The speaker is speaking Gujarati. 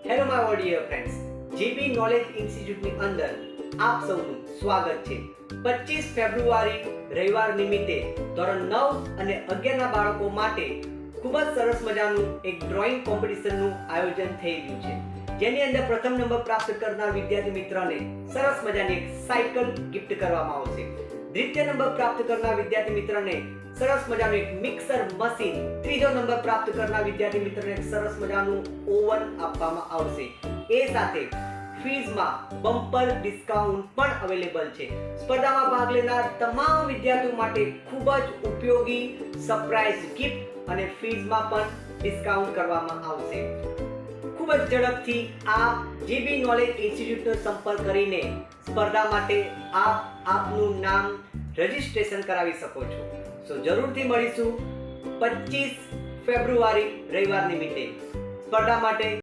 Hello my all dear friends, GB knowledge ઇન્સ્ટિટ્યૂટની અંદર આપ સૌનું સ્વાગત છે। 25 ફેબ્રુઆરી રવિવાર નિમિત્તે ધોરણ 9 અને 11 ના બાળકો માટે ખૂબ જ સરસ મજાનું એક ડ્રોઈંગ કોમ્પિટિશનનું આયોજન થઈ રહ્યું છે, જેની અંદર પ્રથમ નંબર પ્રાપ્ત કરનાર વિદ્યાર્થી મિત્રને સરસ મજાની એક સાયકલ ગિફ્ટ કરવામાં આવશે। દ્વિતીય નંબર પ્રાપ્ત કરનાર વિદ્યાર્થી મિત્રને સરસ મજાનું એક મિક્સર મશીન, ત્રીજો નંબર પ્રાપ્ત કરનાર વિદ્યાર્થી મિત્રને એક સરસ મજાનું ઓવન આપવામાં આવશે। એ સાથે ફીઝમાં બમ્પર ડિસ્કાઉન્ટ પણ અવેલેબલ છે। સ્પર્ધામાં ભાગ લેનાર તમામ વિદ્યાર્થીઓ માટે ખૂબ જ ઉપયોગી સરપ્રાઈઝ ગિફ્ટ અને ફીઝમાં પણ ડિસ્કાઉન્ટ કરવામાં આવશે। ખૂબ જ ઝડપથી આપ જીબી નોલેજ ઇન્સ્ટિટ્યૂટનો સંપર્ક કરીને સ્પર્ધા માટે આપનું નામ રજીસ્ટ્રેશન કરાવી શકો છો। સો જરૂરથી મળીશું 25 ફેબ્રુઆરી રવિવાર નિમિત્તે સ્પર્ધા માટે।